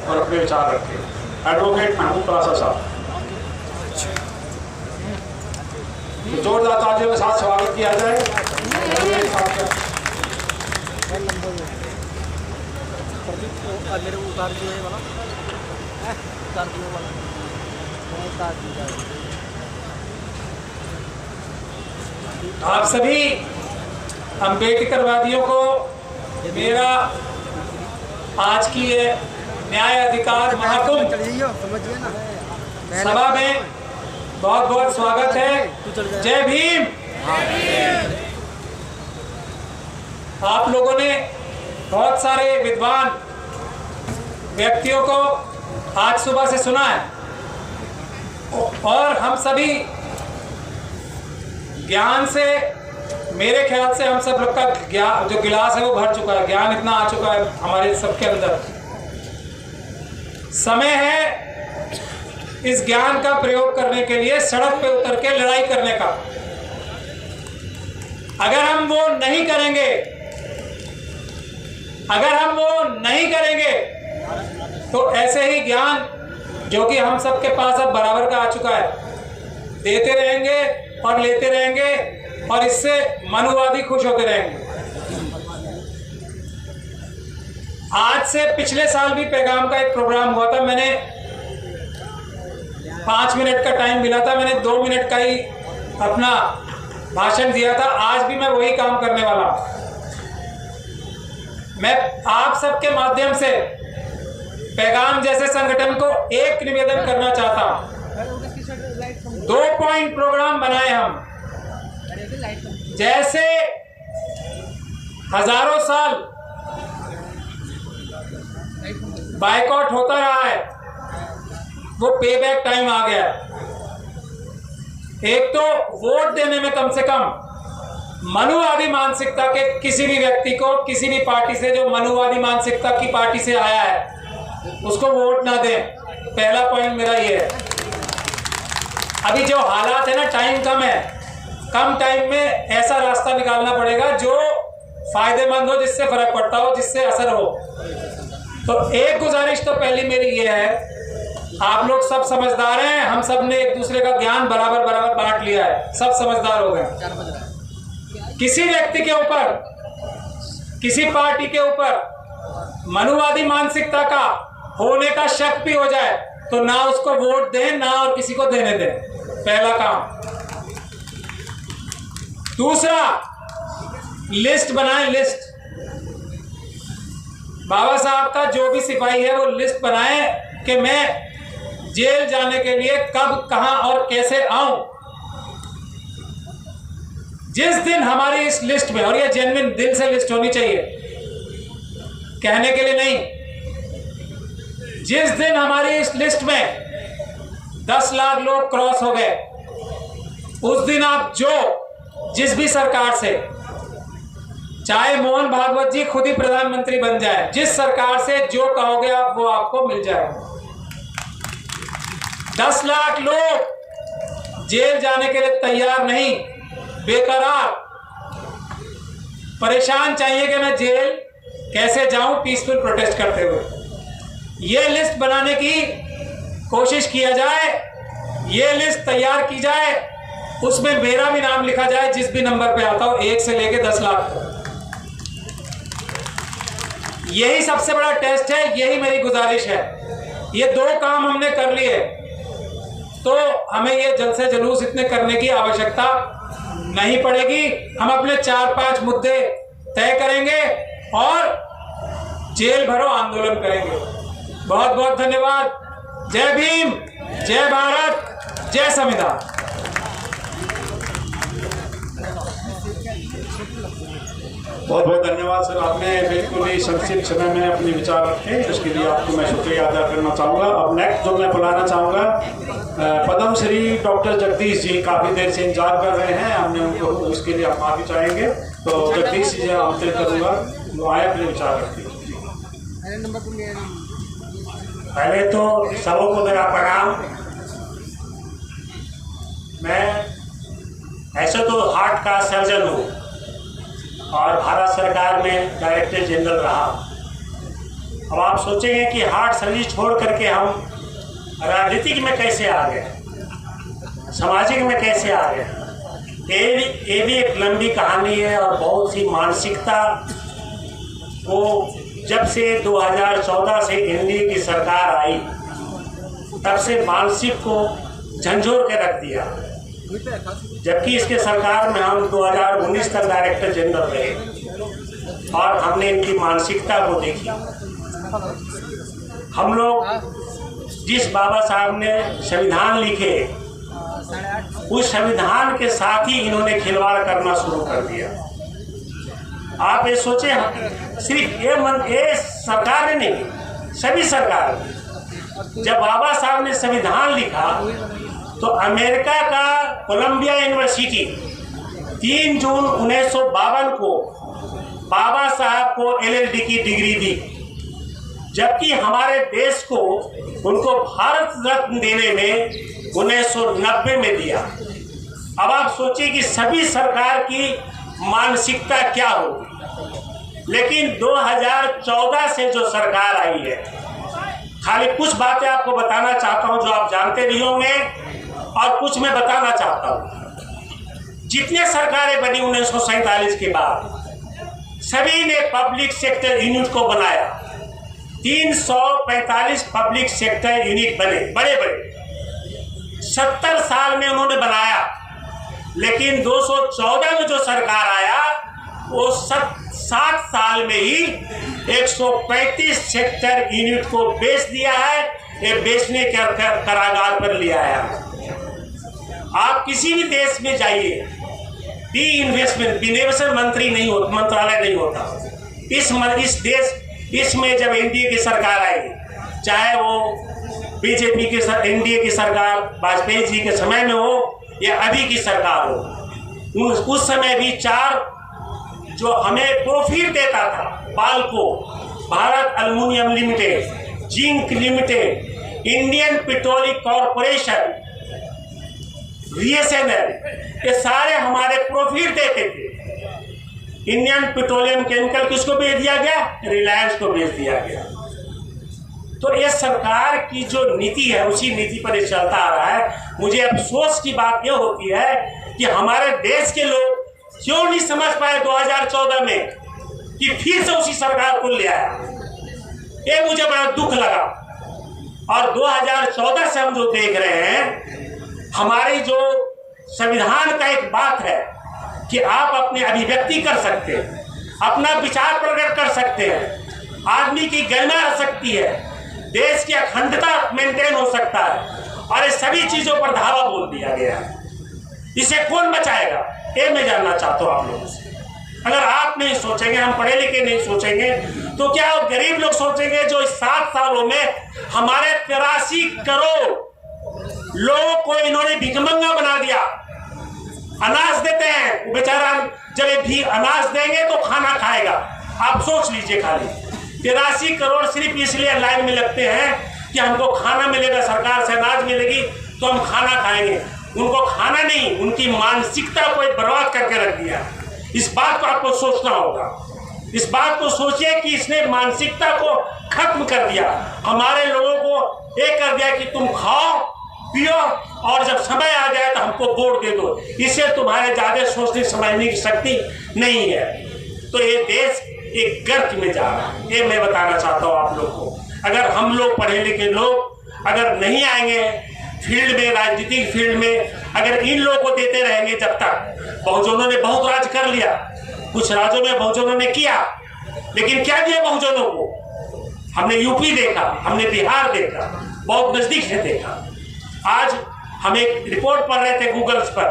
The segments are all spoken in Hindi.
और अपने विचार रखें। एडवोकेट महमूद परासा साहब, तो जोरदार तालियों के साथ स्वागत किया जाए। आप सभी अम्बेडकरवादियों को मेरा आज की ये न्याय अधिकार महाकुंभ सभा में बहुत बहुत स्वागत है। जय भीम। आप लोगों ने बहुत सारे विद्वान व्यक्तियों को आज सुबह से सुना है और हम सभी ज्ञान से, मेरे ख्याल से हम सब लोग का ज्ञान जो गिलास है वो भर चुका है, ज्ञान इतना आ चुका है हमारे सबके अंदर। समय है इस ज्ञान का प्रयोग करने के लिए सड़क पे उतर के लड़ाई करने का। अगर हम वो नहीं करेंगे तो ऐसे ही ज्ञान जो कि हम सबके पास अब बराबर का आ चुका है, देते रहेंगे और लेते रहेंगे और इससे मनुवादी खुश होते रहेंगे। आज से पिछले साल भी पैगाम का एक प्रोग्राम हुआ था, मैंने 5 मिनट का टाइम मिला था, मैंने 2 मिनट का ही अपना भाषण दिया था। आज भी मैं वही काम करने वाला हूं। मैं आप सबके माध्यम से पैगाम जैसे संगठन को एक निवेदन करना चाहता हूं। 2 पॉइंट प्रोग्राम बनाए हम। जैसे हजारों साल बायकॉट होता रहा है, वो पे बैक टाइम आ गया है। एक तो वोट देने में कम से कम मनुवादी मानसिकता के किसी भी व्यक्ति को, किसी भी पार्टी से जो मनुवादी मानसिकता की पार्टी से आया है, उसको वोट ना दें। पहला पॉइंट मेरा ये है। अभी जो हालात है ना, टाइम कम है, कम टाइम में ऐसा रास्ता निकालना पड़ेगा जो फायदेमंद हो, जिससे फर्क पड़ता हो, जिससे असर हो। तो एक गुजारिश तो पहली मेरी ये है, आप लोग सब समझदार हैं, हम सब ने एक दूसरे का ज्ञान बराबर बराबर बांट लिया है, सब समझदार हो गए। किसी व्यक्ति के ऊपर, किसी पार्टी के ऊपर मनुवादी मानसिकता का होने का शक भी हो जाए तो ना उसको वोट दें, ना और किसी को देने दें। पहला काम। दूसरा, लिस्ट बनाएं, लिस्ट। बाबा साहब का जो भी सिपाही है वो लिस्ट बनाए कि मैं जेल जाने के लिए कब, कहां और कैसे आऊं। जिस दिन हमारी इस लिस्ट में, और ये जेन्युइन दिल से लिस्ट होनी चाहिए, कहने के लिए नहीं, जिस दिन हमारी इस लिस्ट में 10 लाख लोग क्रॉस हो गए, उस दिन आप जिस भी सरकार से, चाहे मोहन भागवत जी खुद ही प्रधानमंत्री बन जाए, जिस सरकार से जो कहोगे आप वो आपको मिल जाएगा। 10 लाख लोग जेल जाने के लिए तैयार नहीं, बेकरार, परेशान चाहिए कि मैं जेल कैसे जाऊं पीसफुल प्रोटेस्ट करते हुए। ये लिस्ट बनाने की कोशिश किया जाए, ये लिस्ट तैयार की जाए, उसमें मेरा भी नाम लिखा जाए जिस भी नंबर पे आता हो, 1 से लेके 10 लाख। यही सबसे बड़ा टेस्ट है, यही मेरी गुजारिश है। ये 2 काम हमने कर लिए तो हमें ये जलसे जुलूस इतने करने की आवश्यकता नहीं पड़ेगी। हम अपने 4-5 मुद्दे तय करेंगे और जेल भरो आंदोलन करेंगे। बहुत बहुत धन्यवाद। जय भीम, जय भारत, जय संविधान। बहुत बहुत धन्यवाद सर, आपने बिल्कुल ही संक्षिप्त समय में अपने विचार रखे, इसके लिए आपको मैं शुक्रिया अदा करना चाहूँगा। अब नेक्स्ट जो मैं बुलाना चाहूँगा, पद्म श्री डॉक्टर जगदीश जी काफ़ी देर से इंतजार कर रहे हैं, हमने उनको उसके लिए आप माफ़ी चाहेंगे। तो जगदीश जी आमंत्रित करूँगा, वो आए अपने विचार रखिए। पहले तो सबों को मेरा प्रणाम। मैं ऐसे तो हार्ट का सर्जन हूँ और भारत सरकार में डायरेक्टर जनरल रहा। अब आप सोचेंगे कि हार्ट सर्जरी छोड़ करके हम राजनीतिक में कैसे आ गए, सामाजिक में कैसे आ गए। ये भी एक लंबी कहानी है और बहुत सी मानसिकता को जब से 2014 से एनडीए की सरकार आई तब से मानसिक को झंझोर के रख दिया। जबकि इसके सरकार में हम 2019 तक डायरेक्टर जनरल रहे और हमने इनकी मानसिकता को देखी। हम लोग जिस बाबा साहब ने संविधान लिखे उस संविधान के साथ ही इन्होंने खिलवाड़ करना शुरू कर दिया। आप ये सोचे, सिर्फ ये सरकार ने नहीं, सभी सरकार, जब बाबा साहब ने संविधान लिखा तो अमेरिका का कोलंबिया यूनिवर्सिटी 3 जून 1952 को बाबा साहब को एलएलबी की डिग्री दी, जबकि हमारे देश को उनको भारत रत्न देने में 1990 में दिया। अब आप सोचिए कि सभी सरकार की मानसिकता क्या होगी। लेकिन 2014 से जो सरकार आई है, खाली कुछ बातें आपको बताना चाहता हूं जो आप जानते भी होंगे और कुछ मैं बताना चाहता हूं। जितने सरकारें बनी 1947 के बाद सभी ने पब्लिक सेक्टर यूनिट को बनाया। 345 पब्लिक सेक्टर यूनिट बने, बड़े बड़े 70 साल में उन्होंने बनाया। लेकिन 214 में जो सरकार आया वो 60 साल में ही 135 सेक्टर यूनिट को बेच दिया है। ये बेचने के करागार पर ले आया। आप किसी भी देश में जाइए, डी इन्वेस्टमेंट विनिवेशन मंत्री नहीं होता, मंत्रालय नहीं होता। इसमें जब एनडीए की सरकार आई, चाहे वो बीजेपी की एनडीए की सरकार वाजपेयी जी के समय में हो या अभी की सरकार हो, उस समय भी 4 जो हमें प्रॉफिट देता था, Balco, Bharat aluminium limited, zinc limited, Indian petroleum corporation, BSNL, ये सारे हमारे प्रॉफिट देते थे। इंडियन पेट्रोलियम केमिकल किसको बेच दिया गया? रिलायंस को बेच दिया गया। तो ये सरकार की जो नीति है उसी नीति पर ये चलता आ रहा है। मुझे अफसोस की बात ये होती है कि हमारे देश के लोग क्यों नहीं समझ पाए 2014 में कि फिर से उसी सरकार को ले आया। ये मुझे बड़ा दुख लगा। और 2014 से हम जो देख रहे हैं, हमारी जो संविधान का एक बात है कि आप अपनी अभिव्यक्ति कर सकते हैं, अपना विचार प्रकट कर सकते हैं, आदमी की गरिमा रह सकती है, देश की अखंडता मेंटेन हो सकता है, और ये सभी चीजों पर धावा बोल दिया गया है। इसे कौन बचाएगा? ये मैं जानना चाहता हूं आप लोगों से। अगर आप नहीं सोचेंगे, हम पढ़े लिखे नहीं सोचेंगे, तो क्या गरीब लोग सोचेंगे जो इस 7 सालों में हमारे 83 करोड़ लोगों को इन्होंने भिखमंगा बना दिया। अनाज देते हैं, बेचारा जब भी अनाज देंगे तो खाना खाएगा। आप सोच लीजिए, खाली 83 करोड़ सिर्फ इसलिए लाइन में लगते हैं कि हमको खाना मिलेगा, सरकार से अनाज मिलेगी तो हम खाना खाएंगे। उनको खाना नहीं, उनकी मानसिकता को बर्बाद करके रख दिया। इस बात को आपको सोचना होगा। इस बात को सोचिए कि इसने मानसिकता को खत्म कर दिया। हमारे लोगों को ये कर दिया कि तुम खाओ पियो और जब समय आ जाए तो हमको वोट दे दो। इसे तुम्हारे ज्यादा सोचने समझने की शक्ति नहीं है। तो ये देश एक गर्त में जा रहा है। ये मैं बताना चाहता हूँ आप लोग को। अगर हम लोग पढ़े लिखे लोग अगर नहीं आएंगे फील्ड में, राजनीतिक फील्ड में, अगर इन लोगों को देते रहेंगे जब तक, बहुजनों ने बहुत राज कर लिया, कुछ राज्यों में बहुजनों ने किया, लेकिन क्या दिया बहुजनों को? हमने यूपी देखा, हमने बिहार देखा, बहुत नजदीक से देखा। आज हम एक रिपोर्ट पढ़ रहे थे गूगल्स पर,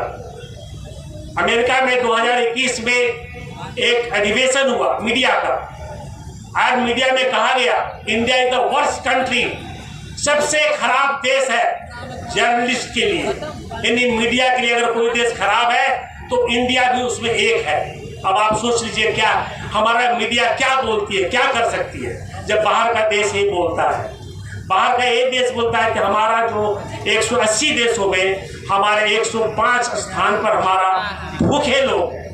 अमेरिका में 2021 में एक अधिवेशन हुआ मीडिया का। आज मीडिया में कहा गया India is the worst country, सबसे खराब देश है जर्नलिस्ट के लिए। यानी मीडिया के लिए अगर कोई देश खराब है तो इंडिया भी उसमें एक है। अब आप सोच लीजिए क्या हमारा मीडिया क्या बोलती है, क्या कर सकती है जब बाहर का देश ही बोलता है। बाहर का एक देश बोलता है कि हमारा जो 180 देशों में हमारे 105 स्थान पर हमारा भूखे लोग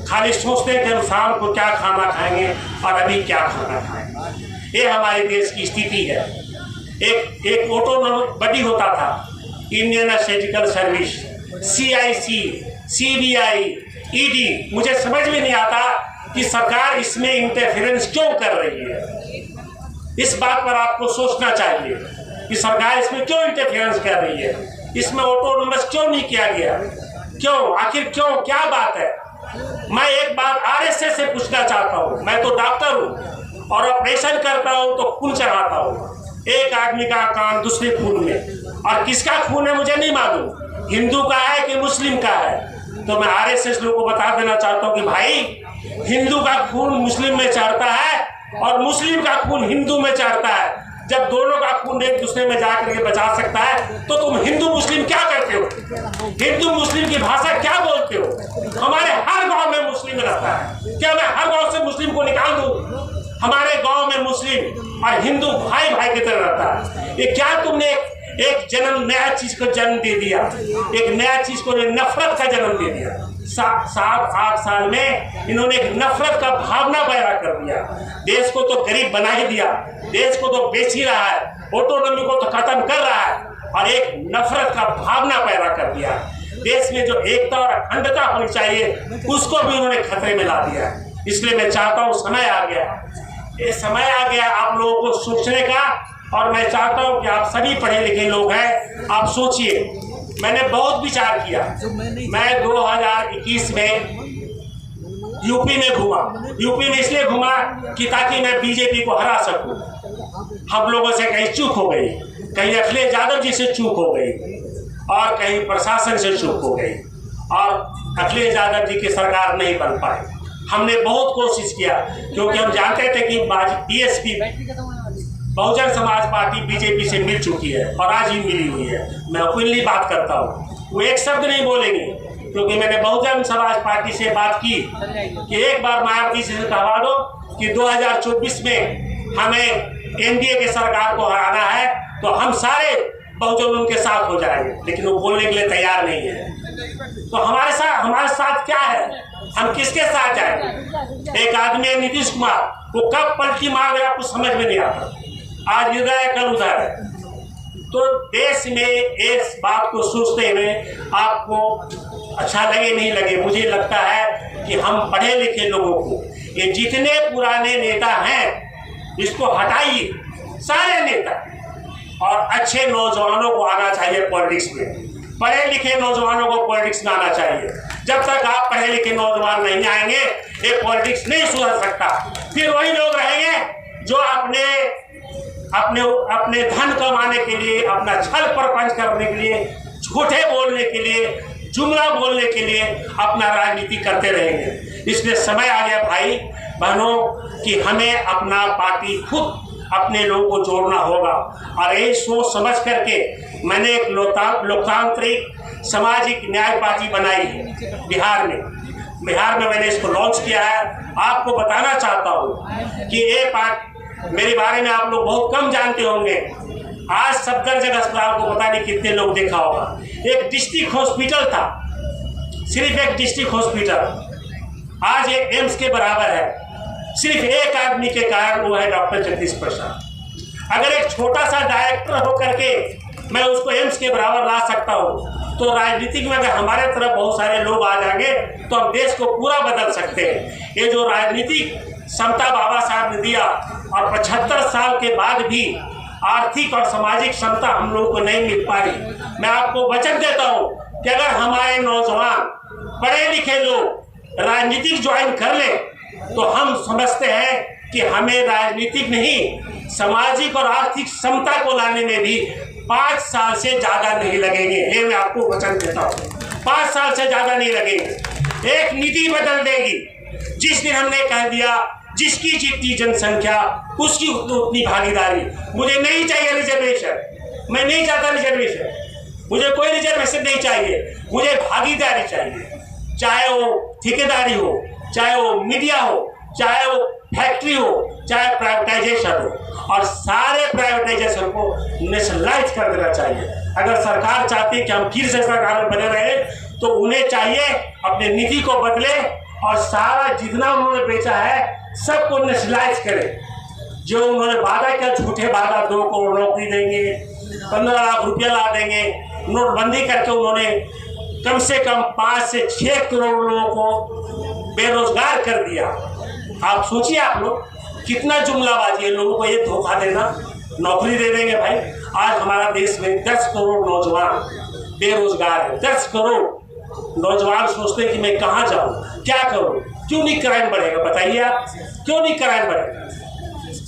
खाली सोचते हैं कि हम शाम को क्या खाना खाएंगे और अभी क्या खाना खाएंगे। ये हमारे देश की स्थिति है। एक ऑटोनॉमस बॉडी होता था, Indian statistical service, CIC, CBI, ED। मुझे समझ में नहीं आता कि सरकार इसमें इंटरफेरेंस क्यों कर रही है। इस बात पर आपको सोचना चाहिए कि सरकार इसमें क्यों इंटरफेरेंस कर रही है, इसमें ऑटोनॉमस क्यों नहीं किया गया, क्यों, आखिर क्यों, क्या बात है। मैं एक बात RSS से पूछना चाहता हूँ। मैं तो डॉक्टर हूँ और ऑपरेशन करता हूँ तो खून चढ़ाता हूँ, एक आदमी का कान दूसरे खून में, और किसका खून है मुझे नहीं मालूम, हिंदू का है कि मुस्लिम का है। तो मैं RSS लोगों को बता देना चाहता हूँ कि भाई, हिंदू का खून मुस्लिम में चढ़ता है और मुस्लिम का खून हिंदू में चढ़ता है। जब दोनों का खून एक दूसरे में जाकर के बचा सकता है तो तुम हिंदू मुस्लिम क्या करते हो, हिंदू मुस्लिम की भाषा क्या बोलते हो। हमारे हर गांव में मुस्लिम रहता है, क्या मैं हर गांव से मुस्लिम को निकाल दूं? हमारे गांव में मुस्लिम और हिंदू भाई भाई की तरह रहता है। ये क्या तुमने एक जन्म, नया चीज को जन्म दे दिया, एक नया चीज को नफरत का जन्म दे दिया। 7-8 साल में इन्होंने एक नफरत का भावना पैदा कर दिया। देश को तो गरीब बना ही दिया, देश को तो बेच ही रहा है, ऑटोनॉमी को तो खत्म कर रहा है, और एक नफरत का भावना पैदा कर दिया। देश में जो एकता और अखंडता होनी चाहिए उसको भी उन्होंने खतरे में ला दिया। इसलिए मैं चाहता हूँ, समय आ गया, ये समय आ गया आप लोगों को सोचने का। और मैं चाहता हूँ कि आप सभी पढ़े लिखे लोग हैं, आप सोचिए। मैंने बहुत विचार किया। मैं 2021 में यूपी में घूमा। यूपी में इसलिए घूमा कि ताकि मैं बीजेपी को हरा सकूं। हम लोगों से कहीं चूक हो गई, कहीं अखिलेश यादव जी से चूक हो गई, और कहीं प्रशासन से चूक हो गई, और अखिलेश यादव जी की सरकार नहीं बन पाई। हमने बहुत कोशिश किया, क्योंकि हम जानते थे कि BSP Bahujan Samaj party BJP से मिल चुकी है और आज ही मिली हुई है। मैं ओपनली बात करता हूँ, वो एक शब्द नहीं बोलेंगे, क्योंकि मैंने बहुजन समाज पार्टी से बात की कि एक बार मायावती से कहवा दो कि 2024 में हमें NDA के सरकार को हराना है तो हम सारे बहुजन उनके साथ हो जाएंगे, लेकिन वो बोलने के लिए तैयार नहीं है। तो हमारे साथ क्या है, हम किसके साथ जाएंगे? एक आदमी है नीतीश कुमार, वो कब पलटी मार गया आपको समझ में नहीं आता। आज इधर है कल उधर है। तो देश में इस बात को सोचते हुए आपको अच्छा लगे नहीं लगे, मुझे लगता है कि हम पढ़े लिखे लोगों को, ये जितने पुराने नेता हैं इसको हटाइए, सारे नेता, और अच्छे नौजवानों को आना चाहिए पॉलिटिक्स में। पढ़े लिखे नौजवानों को पॉलिटिक्स में आना चाहिए। जब तक आप पढ़े लिखे नौजवान नहीं आएंगे ये पॉलिटिक्स नहीं सुधर सकता। फिर वही लोग रहेंगे जो अपने धन कमाने के लिए, अपना छल प्रपंच करने के लिए, झूठे बोलने के लिए, जुमला बोलने के लिए अपना राजनीति करते रहेंगे। इसलिए समय आ गया भाई बहनों कि हमें अपना पार्टी खुद अपने लोगों को जोड़ना होगा। और यही सोच समझ करके मैंने एक लोकतांत्रिक सामाजिक न्याय पार्टी बनाई है बिहार में मैंने इसको लॉन्च किया है। आपको बताना चाहता हूँ कि ये पार्टी, मेरे बारे में आप लोग बहुत कम जानते होंगे। आज सफदरजंग अस्पताल को पता नहीं कितने लोग देखा होगा। एक डिस्ट्रिक्ट हॉस्पिटल था, सिर्फ एक डिस्ट्रिक्ट हॉस्पिटल आज एक एम्स के बराबर है। सिर्फ एक आदमी के कारण, वो है डॉक्टर जगदीश प्रसाद। अगर एक छोटा सा डायरेक्टर होकर के मैं उसको एम्स के बराबर ला सकता हूँ, तो राजनीतिक में अगर हमारे तरफ बहुत सारे लोग आ जाएंगे तो हम देश को पूरा बदल सकते हैं। ये जो राजनीतिक समता बाबा साहब ने दिया, और 75 साल के बाद भी आर्थिक और सामाजिक समता हम लोगों को नहीं मिल पाई। मैं आपको वचन देता हूँ कि अगर हमारे नौजवान पढ़े लिखे लोग राजनीतिक ज्वाइन कर ले तो हम समझते हैं कि हमें राजनीतिक नहीं, सामाजिक और आर्थिक समता को लाने में भी 5 साल से ज़्यादा नहीं लगेंगे। ये मैं आपको वचन देता हूँ, 5 साल से ज़्यादा नहीं लगेंगे। एक नीति बदल देगी। जिस दिन हमने कह दिया जिसकी जितनी जनसंख्या उसकी उतनी भागीदारी। मुझे नहीं चाहिए रिजर्वेशन, मैं नहीं चाहता रिजर्वेशन, मुझे कोई रिजर्वेशन नहीं चाहिए, मुझे भागीदारी चाहिए। चाहे वो ठेकेदारी हो, चाहे वो मीडिया हो, चाहे वो फैक्ट्री हो, चाहे प्राइवेटाइजेशन हो, और सारे प्राइवेटाइजेशन को नेशनलाइज कर देना चाहिए। अगर सरकार चाहती है कि हम फिर से सरकार में बने रहे तो उन्हें चाहिए अपने नीति को बदले और सारा जितना उन्होंने बेचा है सबको नेशनलाइज करे। जो उन्होंने वादा किया, झूठे वादा, 2 करोड़ नौकरी देंगे, 15 लाख रुपया ला देंगे, नोटबंदी करके उन्होंने कम से कम 5 से 6 करोड़ लोगों को बेरोजगार कर दिया। आप सोचिए, आप लोग कितना जुमलाबाजी है, लोगों को ये धोखा देना, नौकरी दे देंगे भाई। आज हमारा देश में 10 करोड़ नौजवान बेरोजगार है। 10 करोड़ नौजवान सोचते हैं कि मैं कहाँ जाऊँ, क्या करूँ, क्यों नहीं क्राइम बढ़ेगा? बताइए आप, क्यों नहीं क्राइम बढ़ेगा?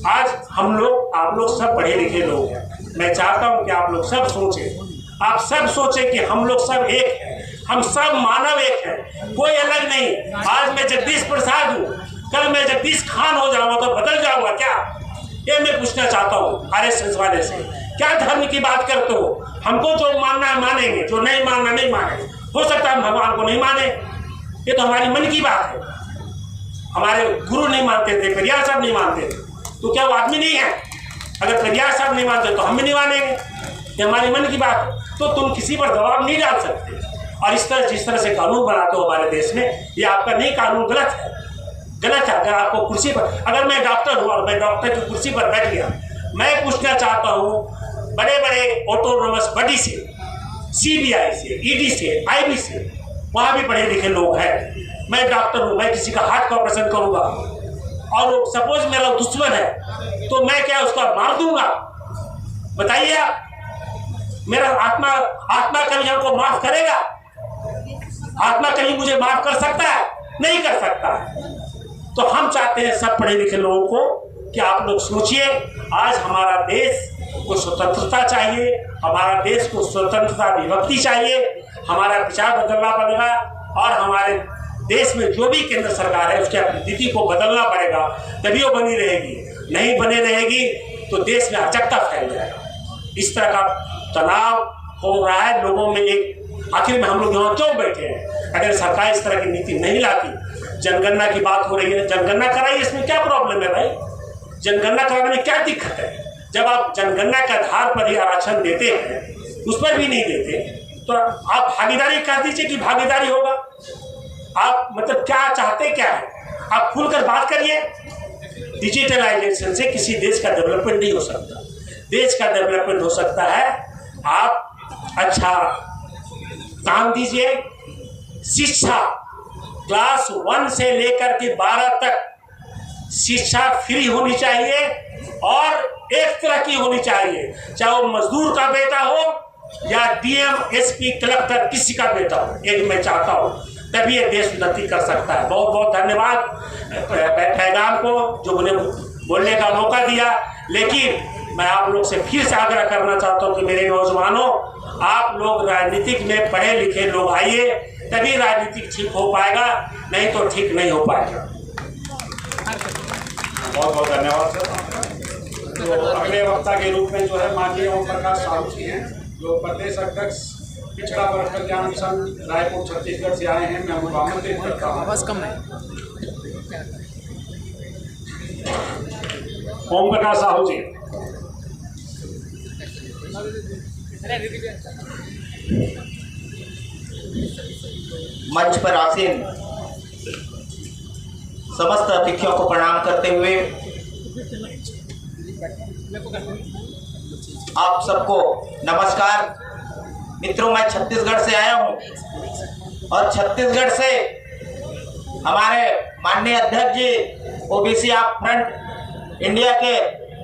आज हम लोग, आप लोग सब पढ़े लिखे लोग हैं। मैं चाहता हूँ कि आप लोग सब सोचें, आप सब सोचें कि हम लोग सब एक हैं, हम सब मानव एक हैं, कोई अलग नहीं। आज मैं जगदीश प्रसाद हूँ, कल मैं जगदीश खान हो जाऊंगा तो बदल जाऊंगा क्या? ये मैं पूछना चाहता हूँ RSS वाले से। क्या धर्म की बात करते हो? हमको जो मानना है मानेंगे, जो नहीं मानना नहीं मानेंगे। हो सकता है हम भगवान को नहीं माने, ये तो हमारी मन की बात है। हमारे गुरु नहीं मानते थे, पेरियार साहब नहीं मानते थे, तो क्या वो आदमी नहीं है? अगर पेरियार साहब नहीं मानते तो हम भी नहीं मानेंगे, ये हमारी मन की बात है। तो तुम किसी पर दबाव नहीं डाल सकते। और इस तरह जिस तरह से कानून बनाते हो हमारे देश में, ये आपका नहीं, कानून गलत है, गलत है। अगर आपको कुर्सी पर, अगर मैं डॉक्टर हूँ और मैं डॉक्टर की कुर्सी पर बैठ गया, मैं पूछना चाहता हूँ बड़े बड़े ऑटोनोमस बॉडी से, CBI से, ED से, IB से, वहाँ भी पढ़े लिखे लोग हैं। मैं डॉक्टर हूँ, मैं किसी का हार्ट का ऑपरेशन करूँगा और सपोज मेरा दुश्मन है तो मैं क्या उसका मार दूंगा? बताइए आप, मेरा आत्मा कभी हमको माफ करेगा? आत्मा कहीं मुझे माफ कर सकता है? नहीं कर सकता। तो हम चाहते हैं सब पढ़े लिखे लोगों को कि आप लोग सोचिए, आज हमारा देश को स्वतंत्रता चाहिए, हमारा देश को स्वतंत्रता विभक्ति चाहिए, हमारा विचार बदलना पड़ेगा और हमारे देश में जो भी केंद्र सरकार है उसकी नीति को बदलना पड़ेगा, तभी वो बनी रहेगी। नहीं बने रहेगी तो देश में अराजकता फैल जाएगा। इस तरह का तनाव हो रहा है लोगों में। एक आखिर में हम लोग यहाँ क्यों बैठे हैं? अगर सरकार इस तरह की नीति नहीं लाती, जनगणना की बात हो रही है, जनगणना कराइए, इसमें क्या प्रॉब्लम है भाई? जनगणना कराने में क्या दिक्कत है? जब आप जनगणना के आधार पर ही आरक्षण देते हैं, उस पर भी नहीं देते, तो आप भागीदारी कर दीजिए कि भागीदारी होगा। आप मतलब क्या चाहते क्या है? आप खुलकर बात करिए। डिजिटलाइजेशन से किसी देश का डेवलपमेंट नहीं हो सकता। देश का डेवलपमेंट हो सकता है आप अच्छा काम दीजिए। शिक्षा क्लास 1 से लेकर के 12 तक शिक्षा फ्री होनी चाहिए और एक तरह की होनी चाहिए, चाहे वो मजदूर का बेटा हो या DM, SP, कलेक्टर, किसी का बेटा हो। एक मैं चाहता हूँ, तभी ये देश उन्नति कर सकता है। बहुत बहुत धन्यवाद पैगाम को जो मुझे बोलने का मौका दिया। लेकिन मैं आप लोग से फिर से आग्रह करना चाहता हूँ कि मेरे नौजवानों, आप लोग राजनीतिक में पढ़े लिखे लोग आइए, तभी राजनीतिक ठीक हो पाएगा, नहीं तो ठीक नहीं हो पाएगा। बहुत बहुत धन्यवाद सर। तो अगले वक्ता के रूप में जो है माननीय ओम प्रकाश साहू जी हैं, जो प्रदेश अध्यक्ष पिछड़ा वर्ग कल्याण मिशन रायपुर छत्तीसगढ़ से आए हैं। मैं उनको आमंत्रित करता हूँ। बस कम है। ओम प्रकाश साहू जी। मंच पर आसीन समस्त अतिथियों को प्रणाम करते हुए आप सबको नमस्कार। मित्रों, मैं छत्तीसगढ़ से आया हूं और छत्तीसगढ़ से हमारे माननीय अध्यक्ष जी OBC ऑफ फ्रंट इंडिया के